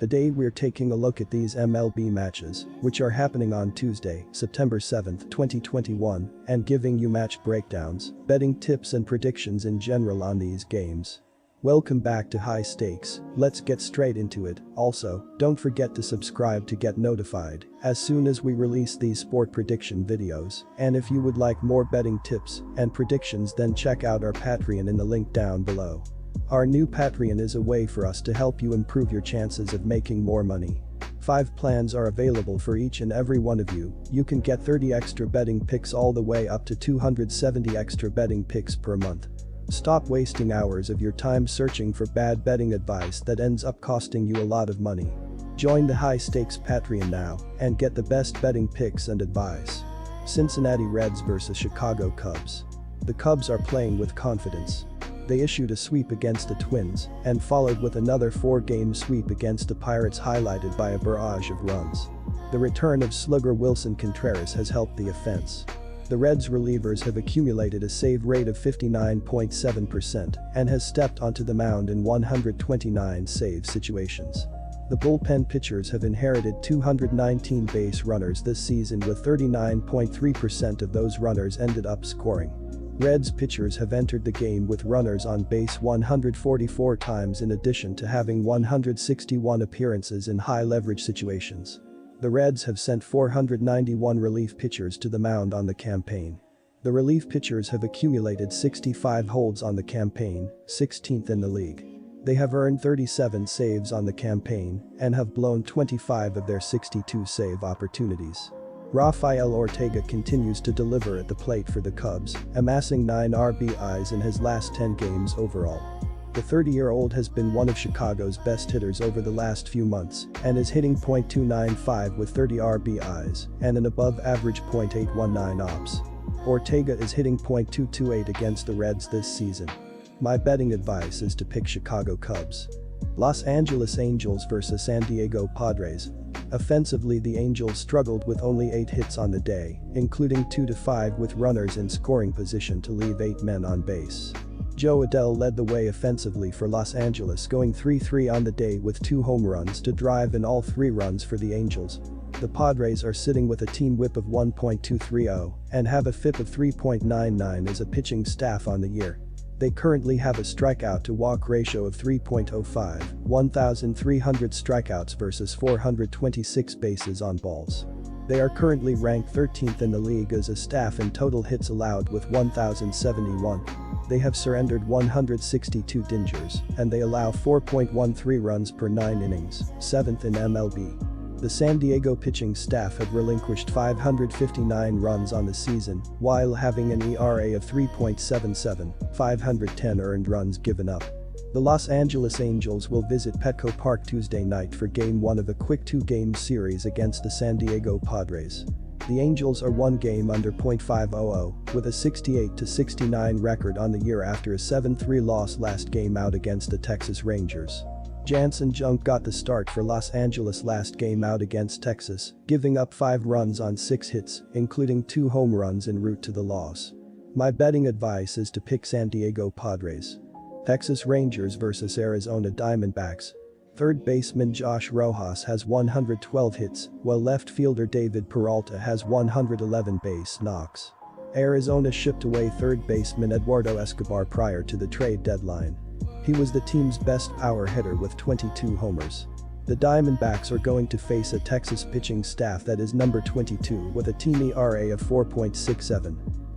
Today we're taking a look at these MLB matches, which are happening on Tuesday, September 7, 2021, and giving you match breakdowns, betting tips and predictions in general on these games. Welcome back to High Stakes, let's get straight into it. Also, don't forget to subscribe to get notified as soon as we release these sport prediction videos, and if you would like more betting tips and predictions, then check out our Patreon in the link down below. Our new Patreon is a way for us to help you improve your chances of making more money. 5 plans are available for each and every one of you. You can get 30 extra betting picks all the way up to 270 extra betting picks per month. Stop wasting hours of your time searching for bad betting advice that ends up costing you a lot of money. Join the High Stakes Patreon now and get the best betting picks and advice. Cincinnati Reds vs Chicago Cubs. The Cubs are playing with confidence. They issued a sweep against the Twins and followed with another 4-game sweep against the Pirates, highlighted by a barrage of runs. The return of slugger Wilson Contreras has helped the offense. The Reds relievers have accumulated a save rate of 59.7% and has stepped onto the mound in 129 save situations. The bullpen pitchers have inherited 219 base runners this season, with 39.3% of those runners ended up scoring. Reds pitchers have entered the game with runners on base 144 times, in addition to having 161 appearances in high-leverage situations. The Reds have sent 491 relief pitchers to the mound on the campaign. The relief pitchers have accumulated 65 holds on the campaign, 16th in the league. They have earned 37 saves on the campaign and have blown 25 of their 62 save opportunities. Rafael Ortega continues to deliver at the plate for the Cubs, amassing 9 RBIs in his last 10 games overall. The 30-year-old has been one of Chicago's best hitters over the last few months and is hitting .295 with 30 RBIs and an above-average .819 OPS. Ortega is hitting .228 against the Reds this season. My betting advice is to pick Chicago Cubs. Los Angeles Angels vs San Diego Padres. Offensively, the Angels struggled with only 8 hits on the day, including 2-5 with runners in scoring position to leave 8 men on base. Joe Adell led the way offensively for Los Angeles, going 3-3 on the day with 2 home runs to drive in all 3 runs for the Angels. The Padres are sitting with a team whip of 1.230 and have a FIP of 3.99 as a pitching staff on the year. They currently have a strikeout to walk ratio of 3.05, 1,300 strikeouts versus 426 bases on balls. They are currently ranked 13th in the league as a staff in total hits allowed with 1,071. They have surrendered 162 dingers, and they allow 4.13 runs per 9 innings, 7th in MLB. The San Diego pitching staff have relinquished 559 runs on the season, while having an ERA of 3.77, 510 earned runs given up. The Los Angeles Angels will visit Petco Park Tuesday night for Game 1 of a quick 2-game series against the San Diego Padres. The Angels are 1 game under .500, with a 68-69 record on the year after a 7-3 loss last game out against the Texas Rangers. Jansen Junk got the start for Los Angeles last game out against Texas, giving up 5 runs on 6 hits, including 2 home runs en route to the loss. My betting advice is to pick San Diego Padres. Texas Rangers vs Arizona Diamondbacks. Third baseman Josh Rojas has 112 hits, while left fielder David Peralta has 111 base knocks. Arizona shipped away third baseman Eduardo Escobar prior to the trade deadline. He was the team's best power hitter with 22 homers. The Diamondbacks are going to face a Texas pitching staff that is number 22 with a team ERA of 4.67.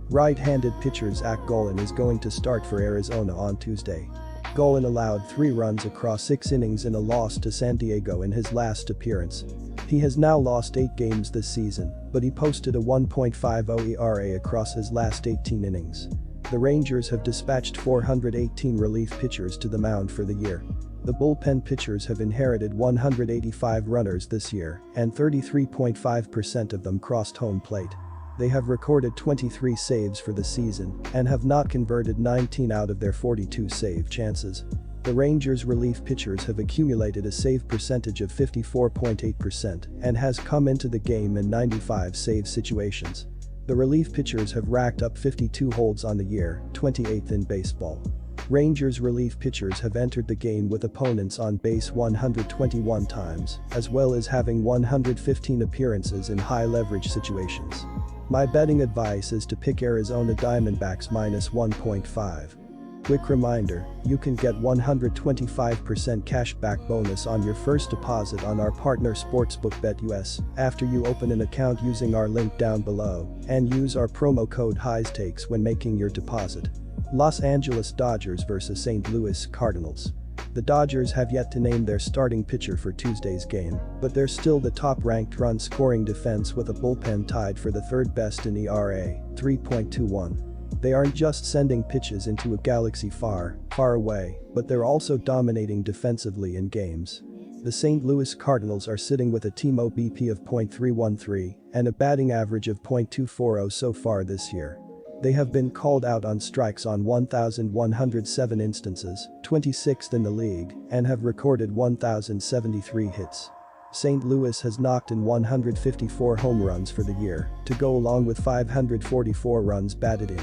Right-handed pitcher Zach Gallen is going to start for Arizona on Tuesday. Gallen allowed 3 runs across 6 innings in a loss to San Diego in his last appearance. He has now lost 8 games this season, but he posted a 1.50 ERA across his last 18 innings. The Rangers have dispatched 418 relief pitchers to the mound for the year. The bullpen pitchers have inherited 185 runners this year, and 33.5% of them crossed home plate. They have recorded 23 saves for the season and have not converted 19 out of their 42 save chances. The Rangers' relief pitchers have accumulated a save percentage of 54.8% and has come into the game in 95 save situations. The relief pitchers have racked up 52 holds on the year, 28th in baseball. Rangers relief pitchers have entered the game with opponents on base 121 times, as well as having 115 appearances in high-leverage situations. My betting advice is to pick Arizona Diamondbacks minus 1.5. Quick reminder, you can get 125% cashback bonus on your first deposit on our partner Sportsbook BetUS after you open an account using our link down below and use our promo code HIGHSTAKES when making your deposit. Los Angeles Dodgers vs St. Louis Cardinals. The Dodgers have yet to name their starting pitcher for Tuesday's game, but they're still the top-ranked run-scoring defense with a bullpen tied for the third best in ERA, 3.21. They aren't just sending pitches into a galaxy far, far away, but they're also dominating defensively in games. The St. Louis Cardinals are sitting with a team OBP of .313 and a batting average of .240 so far this year. They have been called out on strikes on 1,107 instances, 26th in the league, and have recorded 1,073 hits. St. Louis has knocked in 154 home runs for the year, to go along with 544 runs batted in.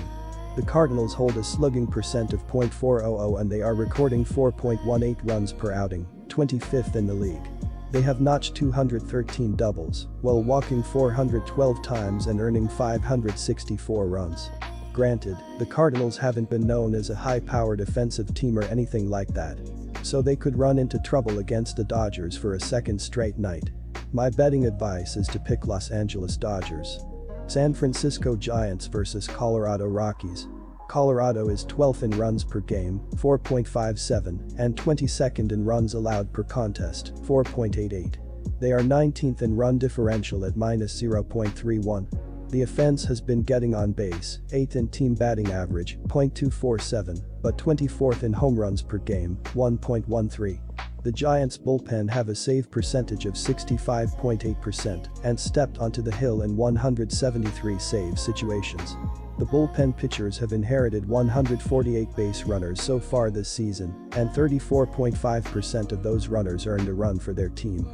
The Cardinals hold a slugging percent of .400 and they are recording 4.18 runs per outing, 25th in the league. They have notched 213 doubles, while walking 412 times and earning 564 runs. Granted, the Cardinals haven't been known as a high-powered offensive team or anything like that, so they could run into trouble against the Dodgers for a second straight night. My betting advice is to pick Los Angeles Dodgers. San Francisco Giants vs Colorado Rockies. Colorado is 12th in runs per game, 4.57, and 22nd in runs allowed per contest, 4.88. They are 19th in run differential at -0.31. The offense has been getting on base, 8th in team batting average, .247, but 24th in home runs per game, 1.13. The Giants' bullpen have a save percentage of 65.8% and stepped onto the hill in 173 save situations. The bullpen pitchers have inherited 148 base runners so far this season, and 34.5% of those runners earned a run for their team.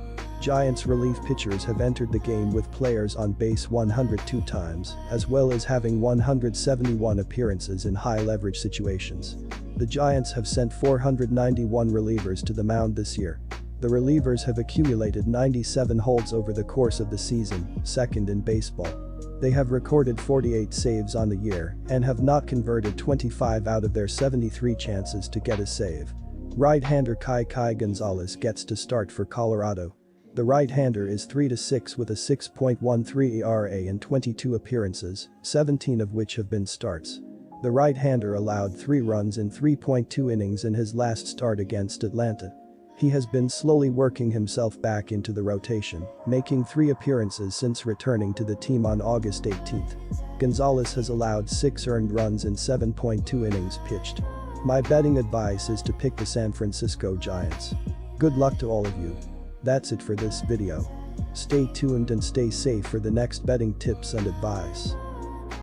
Giants relief pitchers have entered the game with players on base 102 times, as well as having 171 appearances in high-leverage situations. The Giants have sent 491 relievers to the mound this year. The relievers have accumulated 97 holds over the course of the season, second in baseball. They have recorded 48 saves on the year and have not converted 25 out of their 73 chances to get a save. Right-hander Kai Gonzalez gets to start for Colorado. The right-hander is 3-6 with a 6.13 ERA in 22 appearances, 17 of which have been starts. The right-hander allowed 3 runs in 3.2 innings in his last start against Atlanta. He has been slowly working himself back into the rotation, making 3 appearances since returning to the team on August 18. Gonzalez has allowed 6 earned runs in 7.2 innings pitched. My betting advice is to pick the San Francisco Giants. Good luck to all of you. That's it for this video. Stay tuned and stay safe for the next betting tips and advice.